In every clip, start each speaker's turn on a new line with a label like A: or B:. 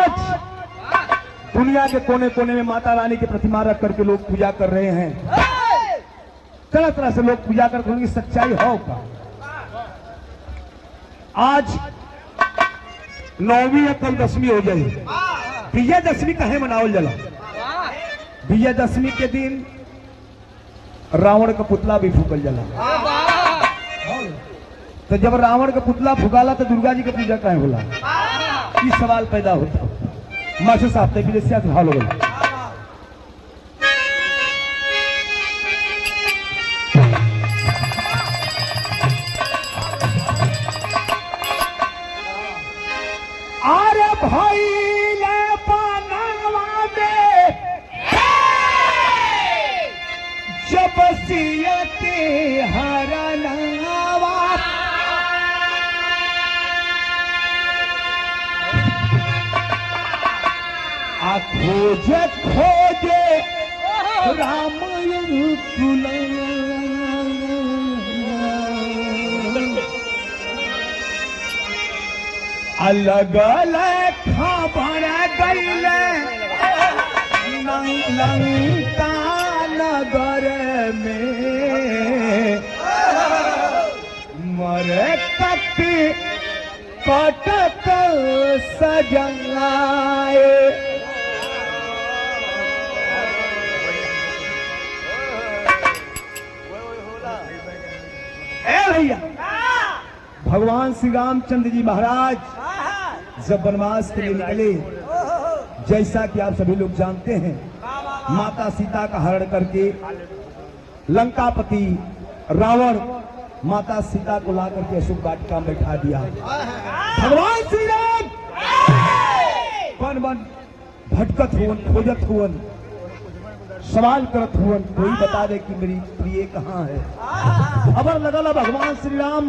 A: आज दुनिया के कोने कोने में माता रानी की प्रतिमा रख करके लोग पूजा कर रहे हैं, तरह तरह से लोग पूजा करके उनकी सच्चाई हो का। आज 9वीं या कल 10वीं हो जाए, विजयदशमी कहे मनावल जला। विजयदशमी के दिन रावण का पुतला भी फूकल जला। तो जब रावण का पुतला फुकाला तो दुर्गा जी की पूजा कहे होला? इस सवाल पैदा होता। मास्टर साहब ते विदेशिया से हाल हो गया। अरे भाई ले पनावा में जब सियते हरनावा खोजे खोजे राम अलग अलग खबर गईले लंका नगर में मरे कटक सजाए। भैया भगवान श्री रामचंद्र जी महाराज जब वनवास के लिए निकले, जैसा कि आप सभी लोग जानते हैं, माता सीता का हरण करके लंकापति रावण माता सीता को ला करके अशोक वाटिका में बैठा दिया। भगवान श्री राम वन वन भटकत हुवन, खोजत हुवन, सवाल करत हुवन, कोई बता दे कि मेरी प्रिय कहाँ है। खबर लगल भगवान श्री राम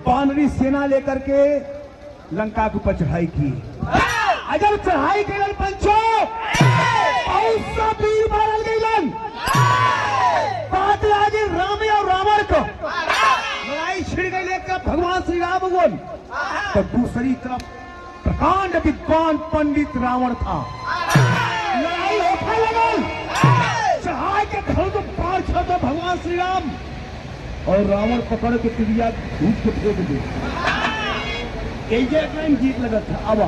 A: बानरी सेना लेकर के लंका के ऊपर चढ़ाई की। अगर चढ़ाई गई पंचो वीर मारल गई। बात आज राम और रावण को लड़ाई छिड़ गई लेकर भगवान श्री राम बोल, तो दूसरी तरफ प्रकांड विद्वान पंडित रावण था। लड़ाई होने लगल, चढ़ाई के खल को पार छा भगवान श्री राम और रावण पकड़ के तिरिया धूप के फेंक दे। टाइम जीत लगा था। अब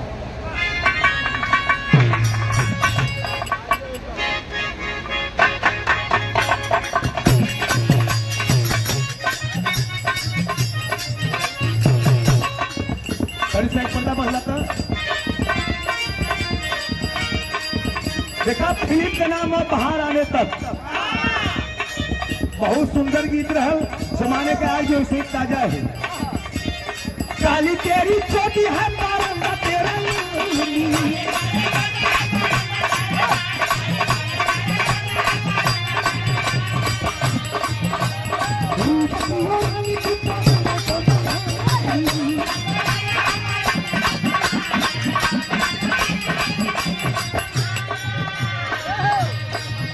A: पर्दा बदला था। देखा फिल्म के नाम है बाहर आने तक, बहुत सुंदर गीत रहा, जमाने का आज जो इसे ताजा है। काली तेरी चोटी है बारंगा तेरा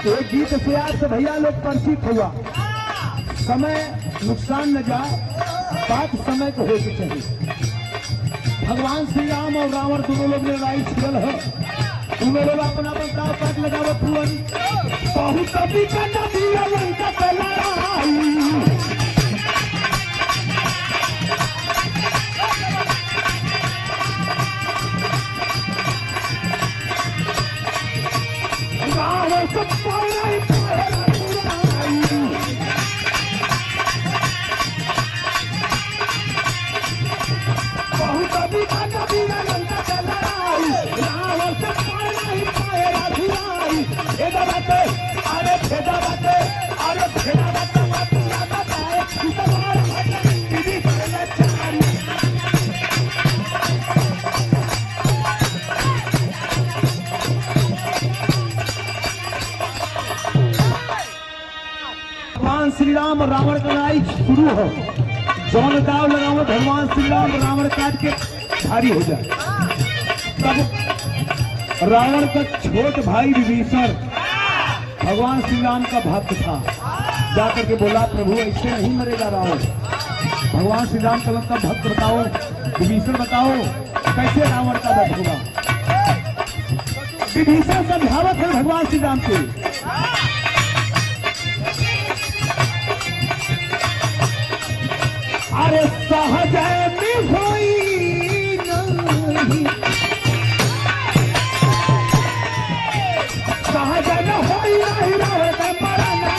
A: एक गीत से आज से भैया लोग परिचित हुआ। समय नुकसान न जाए, बात समय को हो के चाहिए। भगवान श्री राम और रावण दोनों लोग ने लड़ाई छिड़ल है, दोनों लोग अपना दाव काट लगावत हुए। बहुत अभी का नदी लंका पे लड़ाई, रावण सब भगवान श्री राम और रावण का लड़ाई शुरू हो। जौन दाव लगाओ भगवान श्री राम रावण काट के भारी हो जाए। तब रावण का छोट भाई विभीषण भगवान श्री राम का भक्त था, जाकर के बोला प्रभु ऐसे नहीं मरेगा रावण। भगवान श्री राम का भक्त बताओ, विभीषण बताओ कैसे रावण का वध होगा। विभीषण समझावत है भगवान श्री राम के। अरे सहज में होई नहीं, सहज में होई नहीं रावण का मरना।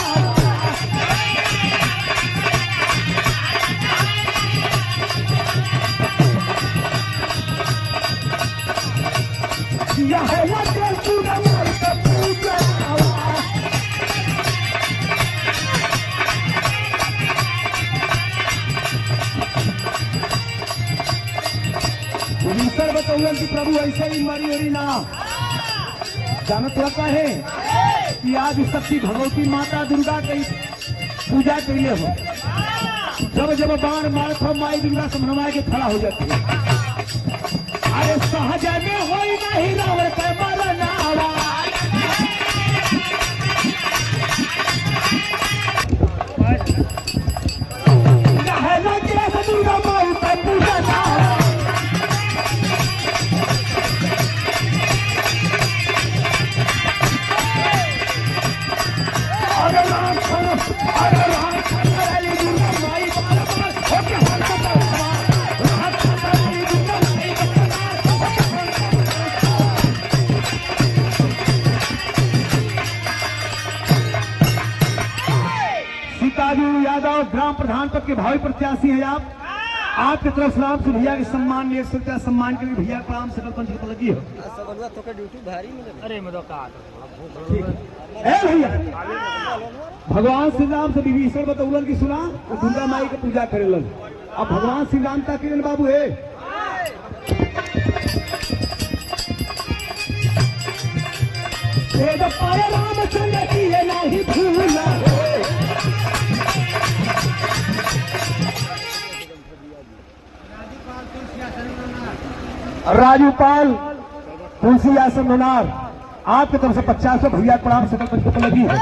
A: यह है लगे पूरा मार का पूजा। विभीषण बतौलन कि प्रभु ऐसे ही मरी उरी ना जानत रहता है कि आज शक्ति भगवती माता दुर्गा की पूजा कैले हो। जब जब बाण मारत हो माई दुर्गा समझमा के खड़ा हो जाती है। अरे सहज में होई नहीं रावण का मरनावा। यह लगे दुर्गा माई का पूजा। यादव ग्राम प्रधान पद के भावी प्रत्याशी हैं आप। आपकी तरफ से राम से भैया के सम्मान ले सकते हैं। सम्मान के लिए भैया प्रणाम सकल पंच की लगी हो।
B: अरे
A: भैया भगवान श्री राम से विभीषण बतौलन की सुना तो दुर्गा माई की पूजा करेलन। अब भगवान श्री राम का किरण बाबू है। रामचंद्र की है नहीं भूला। राजूपाल तुलसी आसन होनार आपकी तरफ से 50 भैया प्रणाम सकल पंच को लगी है।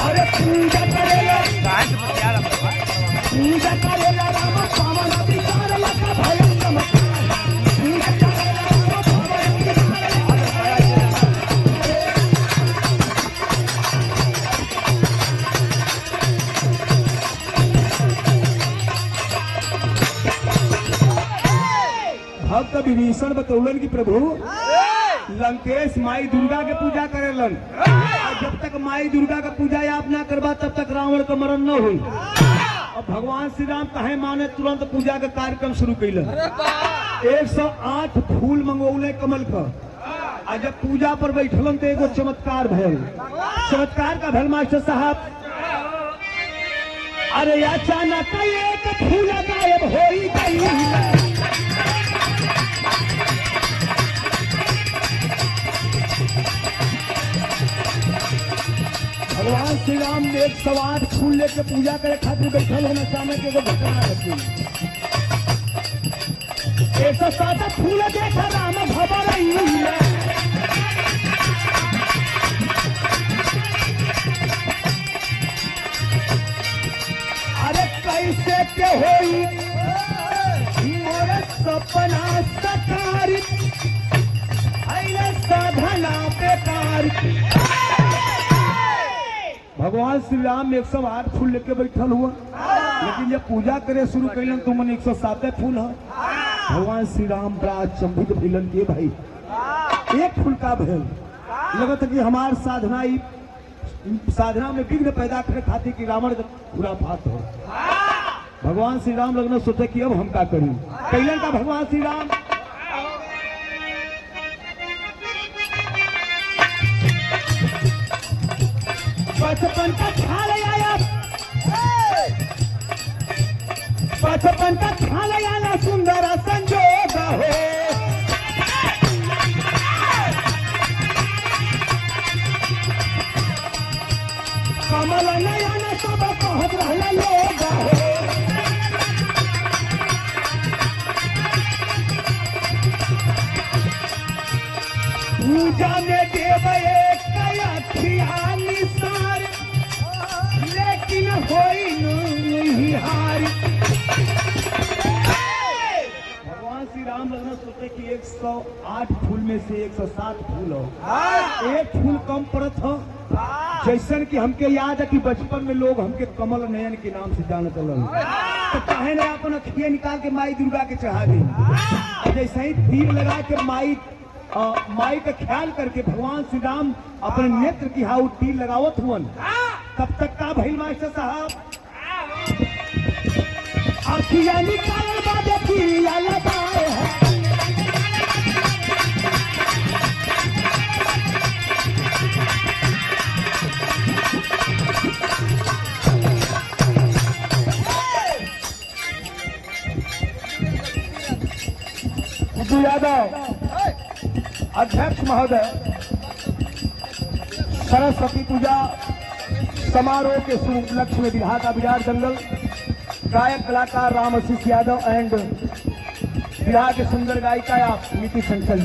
A: अरे पूजा करेगा राम पावन अधिकार लगा भयंकर। भक्त विभीषण बतौलन की प्रभु लंकेश माई दुर्गा के पूजा करेलन। जब तक माई दुर्गा का पूजा आप ना करबा तब तक रावण का मरण न हुई। अब भगवान श्री राम कहे माने तुरंत पूजा का कार्यक्रम शुरू कैलन। 108 फूल मंगवले कमल का। और जब पूजा पर बैठलन तो एगो चमत्कार भयल। चमत्कार का भयल मास्टर साहब। अरे अचानक एक फूल गायब हो गई। भगवान श्री राम ने 108 फूल लेके पूजा करे खातिर बैठल होना अचानक एगो घटना घटी। 107 फूल देखा राम घबराई। अरे कैसे के होई मोर सपना सकार साधना बेकार। भगवान श्री राम 108 फूल लेके बैठल हुआ। लेकिन जब पूजा करे शुरू कैलन तो मन 107 फूल है। भगवान श्री राम बड़ा चंभित भइलन के भाई एक फूल का भेल लगत कि हमार साधना में विघ्न पैदा करे खातिर कि रावण का खुराफात हो। भगवान श्री राम लगना सोचे कि अब हम क्या करूं। कैलन का भगवान श्री राम बचपन का ख्याल आया। बचपन का ख्याल आया सुंदर संजोग हो। कमल नयन सब कहत रहला लोग हो। पूजा में देव एक अखिया निशान न सोचे कि 108 फूल में से 107 फूल हो, एक फूल कम पड़त हो। जैसन कि हमके याद है कि बचपन में लोग हमके कमल नयन के नाम से जानत रहन, तो काहे न अपन अखिए निकाल के माई दुर्गा के चढ़ा दी। जैसे ही तीर लगा के माई का ख्याल करके भगवान श्री राम अपने नेत्र की हाउ तीर लगावत हुवन, तब तक का भइल मास्टर साहब, अखिया निकाल बाजे पिया लगाए है। यादव अध्यक्ष महोदय, सरस्वती पूजा समारोह के शुभ उपलक्ष्य में विधाता विराट दंगल, गायक कलाकार राम आशीष यादव एंड विवाह के सुंदर गायिका नीति संचल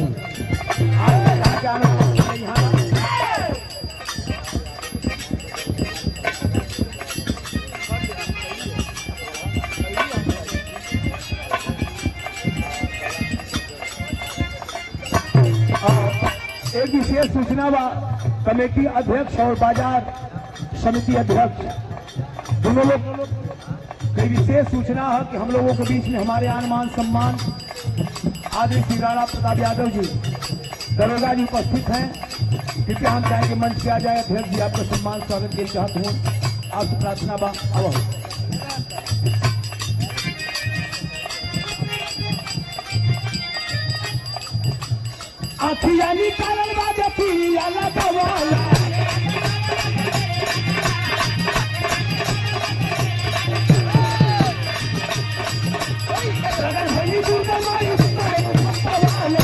A: एक विशेष सूचना बा, कमेटी अध्यक्ष और बाजार समिति अध्यक्ष दोनों लोग कई विशेष सूचना है कि हम लोगों के बीच में हमारे आन मान सम्मान आदरणीय श्री राणा प्रताप यादव जी दरोगा जी उपस्थित हैं। कृपया हम चाहेंगे मंच पे आ जाए। अध्यक्ष जी आपका सम्मान स्वागत के लिए चाहता हूँ, आपसे प्रार्थना बा। अब अखिया निकालल बाजे पिया लगावाला, अगर भई दुर्गा माई भगवान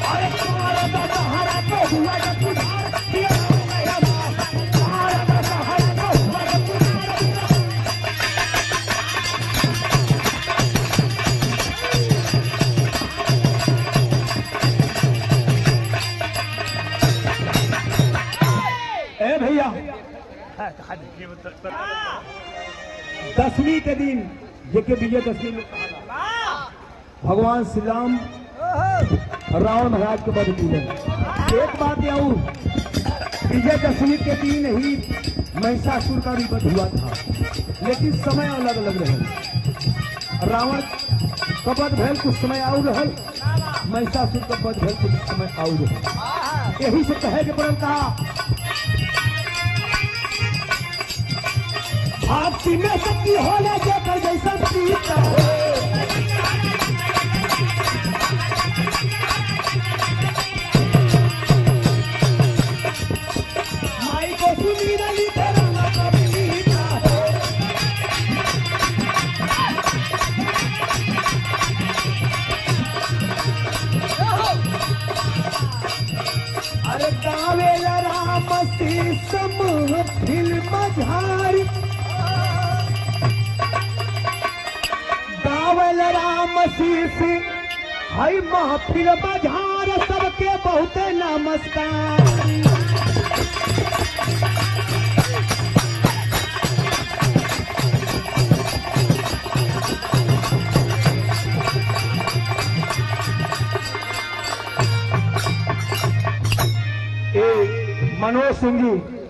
A: अरे तुम्हारा दादा हरा को हुआ जब उधार किया मेरा बाप, तुम्हारा दादा हरा को हुआ जब भैया 10वीं के दिन जेके विजयदशमी में भगवान श्री राम रावण महाराज के वध पूजन। एक बात यह विजयदशमी के दिन ही महिषासुर का भी वध हुआ था, लेकिन समय अलग अलग रहे। रावण का वध भेल कुछ समय और रहल, महिषासुर का वध भेल कुछ समय और रहल। यही से कहे के पड़ल कहा आपसी में शक्ति होने जेकर जैसा सीता हो, माई को सुनी रही तेरा ना कभी मीठा हो। अरे गावे राम सी समूह फिल्म झारी, राम शीश हई महफिल बाजार सबके बहुते नमस्कार। मनोज सिंह जी